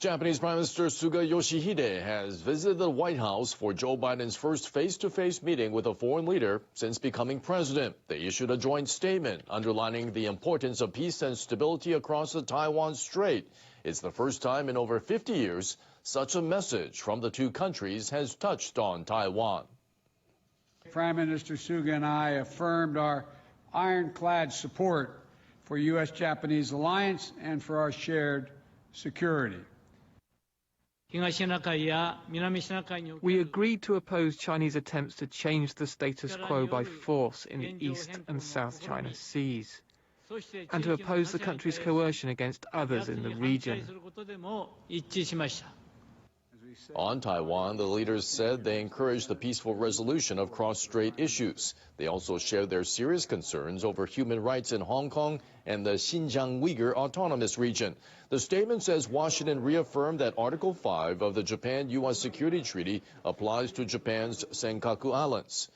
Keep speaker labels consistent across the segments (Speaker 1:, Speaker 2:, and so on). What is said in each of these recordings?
Speaker 1: Japanese Prime Minister Suga Yoshihide has visited the White House for Joe Biden's first face-to-face meeting with a foreign leader since becoming president. They issued a joint statement underlining the importance of peace and stability across the Taiwan Strait. It's the first time in over 50 years such a message from the two countries has touched on Taiwan.
Speaker 2: Prime Minister Suga and I affirmed our ironclad support for U.S.-Japanese alliance and for our shared security.
Speaker 3: We agreed to oppose Chinese attempts to change the status quo by force in the East and South China Seas, and to oppose the country's coercion against others in the region.
Speaker 1: On Taiwan, the leaders said they encouraged the peaceful resolution of cross-strait issues. They also shared their serious concerns over human rights in Hong Kong and the Xinjiang Uyghur Autonomous Region. The statement says Washington reaffirmed that Article 5 of the Japan-U.S. Security Treaty applies to Japan's Senkaku Islands.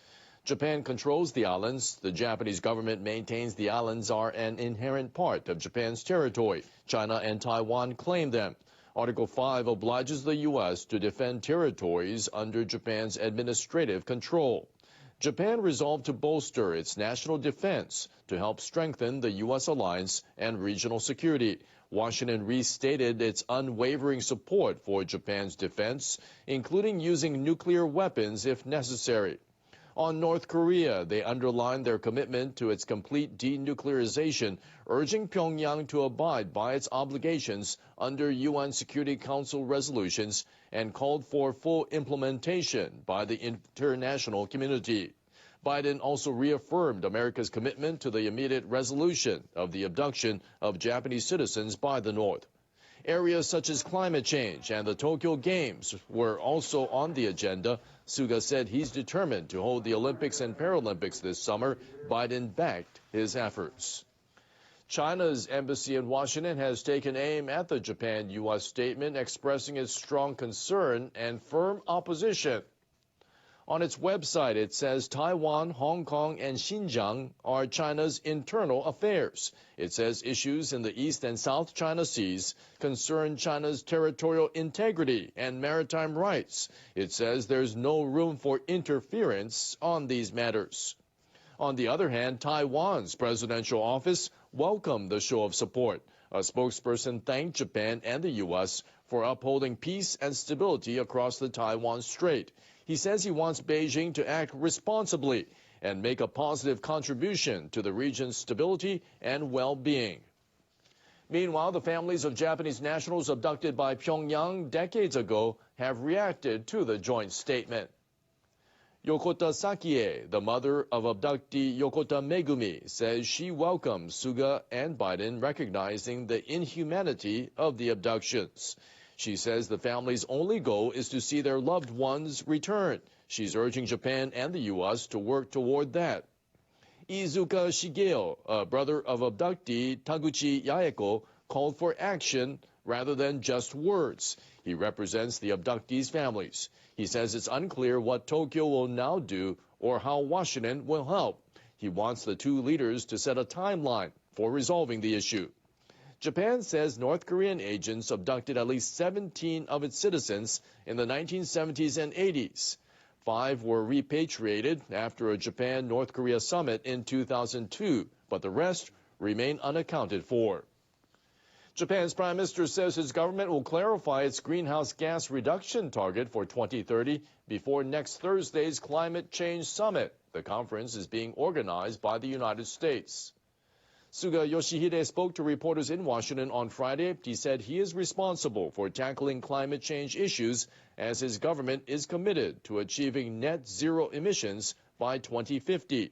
Speaker 1: Japan controls the islands. The Japanese government maintains the islands are an inherent part of Japan's territory. China and Taiwan claim them. Article 5 obliges the U.S. to defend territories under Japan's administrative control. Japan resolved to bolster its national defense to help strengthen the U.S. alliance and regional security. Washington restated its unwavering support for Japan's defense, including using nuclear weapons if necessary. On North Korea, they underlined their commitment to its complete denuclearization, urging Pyongyang to abide by its obligations under UN Security Council resolutions and called for full implementation by the international community. Biden also reaffirmed America's commitment to the immediate resolution of the abduction of Japanese citizens by the North. Areas such as climate change and the Tokyo Games were also on the agenda. Suga said he's determined to hold the Olympics and Paralympics this summer. Biden backed his efforts. China's embassy in Washington has taken aim at the Japan-U.S. statement, expressing its strong concern and firm opposition. On its website, it says Taiwan, Hong Kong, and Xinjiang are China's internal affairs. It says issues in the East and South China Seas concern China's territorial integrity and maritime rights. It says there's no room for interference on these matters. On the other hand, Taiwan's presidential office welcomed the show of support. A spokesperson thanked Japan and the U.S. for upholding peace and stability across the Taiwan Strait. He says he wants Beijing to act responsibly and make a positive contribution to the region's stability and well-being. Meanwhile, the families of Japanese nationals abducted by Pyongyang decades ago have reacted to the joint statement. Yokota Sakie, the mother of abductee Yokota Megumi, says she welcomes Suga and Biden recognizing the inhumanity of the abductions. She says the family's only goal is to see their loved ones return. She's urging Japan and the U.S. to work toward that. Iizuka Shigeo, a brother of abductee Taguchi Yaeko, called for action rather than just words. He represents the abductees' families. He says it's unclear what Tokyo will now do or how Washington will help. He wants the two leaders to set a timeline for resolving the issue. Japan says North Korean agents abducted at least 17 of its citizens in the 1970s and 80s. 5 were repatriated after a Japan-North Korea summit in 2002, but the rest remain unaccounted for. Japan's prime minister says his government will clarify its greenhouse gas reduction target for 2030 before next Thursday's climate change summit. The conference is being organized by the United States. Suga Yoshihide spoke to reporters in Washington on Friday. He said he is responsible for tackling climate change issues as his government is committed to achieving net zero emissions by 2050.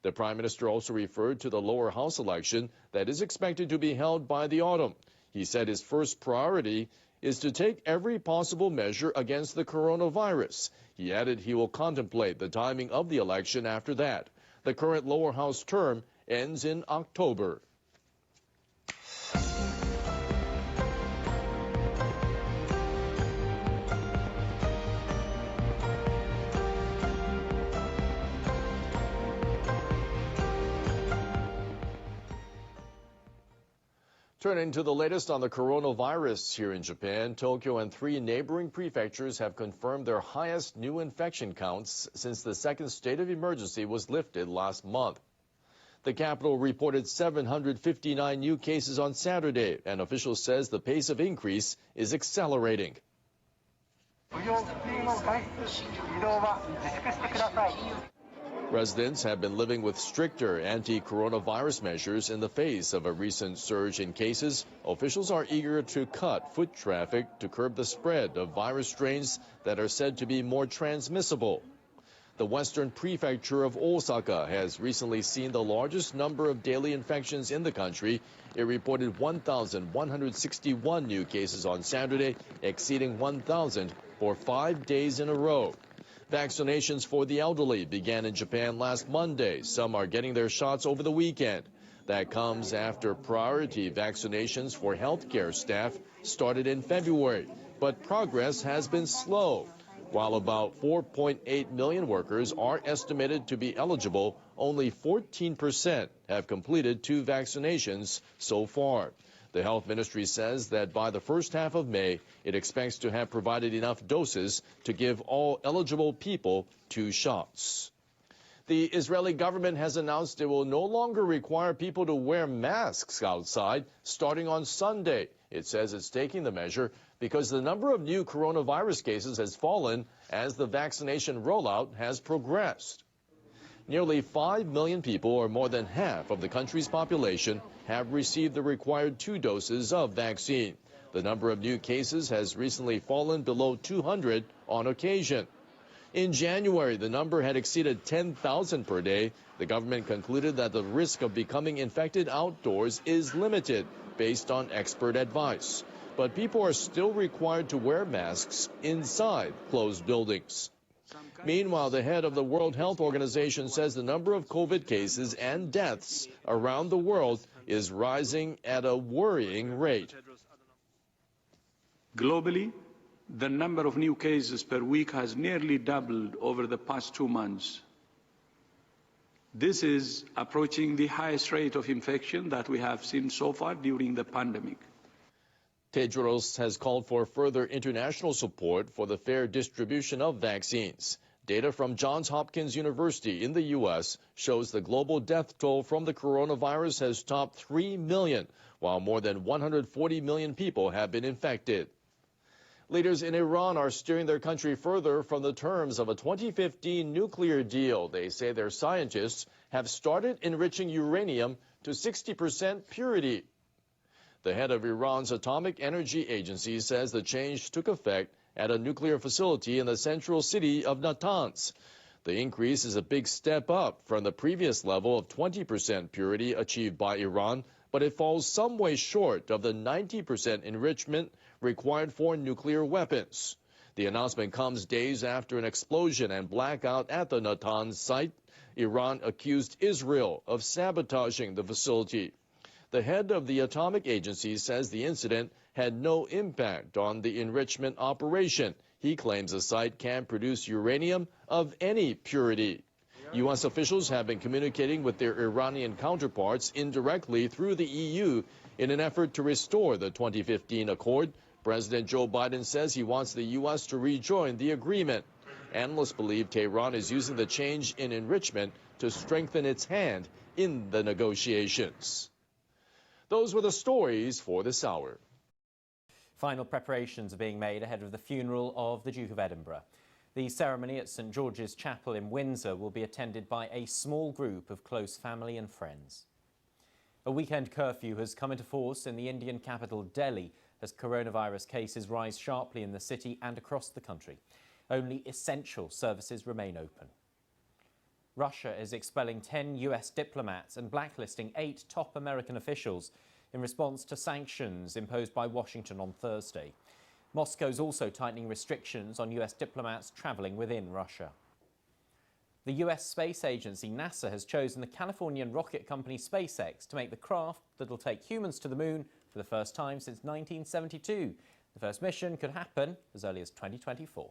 Speaker 1: The prime minister also referred to the lower house election that is expected to be held by the autumn. He said his first priority is to take every possible measure against the coronavirus. He added he will contemplate the timing of the election after that. The current lower house term ends in October. Turning to the latest on the coronavirus here in Japan, Tokyo and 3 neighboring prefectures have confirmed their highest new infection counts since the second state of emergency was lifted last month. The capital reported 759 new cases on Saturday, and officials says the pace of increase is accelerating. Residents have been living with stricter anti-coronavirus measures in the face of a recent surge in cases. Officials are eager to cut foot traffic to curb the spread of virus strains that are said to be more transmissible. The western prefecture of Osaka has recently seen the largest number of daily infections in the country. It reported 1,161 new cases on Saturday, exceeding 1,000 for 5 days in a row. Vaccinations for the elderly began in Japan last Monday. Some are getting their shots over the weekend. That comes after priority vaccinations for healthcare staff started in February. But progress has been slow. While about 4.8 million workers are estimated to be eligible, only 14% have completed 2 vaccinations so far. The health ministry says that by the first half of May, it expects to have provided enough doses to give all eligible people 2 shots. The Israeli government has announced it will no longer require people to wear masks outside starting on Sunday. It says it's taking the measure because the number of new coronavirus cases has fallen as the vaccination rollout has progressed. Nearly 5 million people, or more than half of the country's population, have received the required 2 doses of vaccine. The number of new cases has recently fallen below 200 on occasion. In January, the number had exceeded 10,000 per day. The government concluded that the risk of becoming infected outdoors is limited based on expert advice. But people are still required to wear masks inside closed buildings. Meanwhile, the head of the World Health Organization says the number of COVID cases and deaths around the world is rising at a worrying rate.
Speaker 4: Globally, the number of new cases per week has nearly doubled over the past 2 months. This is approaching the highest rate of infection that we have seen so far during the pandemic.
Speaker 1: Tedros has called for further international support for the fair distribution of vaccines. Data from Johns Hopkins University in the U.S. shows the global death toll from the coronavirus has topped 3 million, while more than 140 million people have been infected. Leaders in Iran are steering their country further from the terms of a 2015 nuclear deal. They say their scientists have started enriching uranium to 60% purity. The head of Iran's Atomic Energy Agency says the change took effect at a nuclear facility in the central city of Natanz. The increase is a big step up from the previous level of 20% purity achieved by Iran, but it falls some way short of the 90% enrichment required for nuclear weapons. The announcement comes days after an explosion and blackout at the Natanz site. Iran accused Israel of sabotaging the facility. The head of the Atomic Agency says the incident had no impact on the enrichment operation. He claims the site can produce uranium of any purity. U.S. officials have been communicating with their Iranian counterparts indirectly through the EU in an effort to restore the 2015 accord. President Joe Biden says he wants the U.S. to rejoin the agreement. Analysts believe Tehran is using the change in enrichment to strengthen its hand in the negotiations. Those were the stories for this hour.
Speaker 5: Final preparations are being made ahead of the funeral of the Duke of Edinburgh. The ceremony at St George's Chapel in Windsor will be attended by a small group of close family and friends. A weekend curfew has come into force in the Indian capital Delhi as coronavirus cases rise sharply in the city and across the country. Only essential services remain open. Russia is expelling 10 US diplomats and blacklisting 8 top American officials in response to sanctions imposed by Washington on Thursday. Moscow's also tightening restrictions on US diplomats traveling within Russia. The US space agency NASA has chosen the Californian rocket company SpaceX to make the craft that will take humans to the moon for the first time since 1972. The first mission could happen as early as 2024.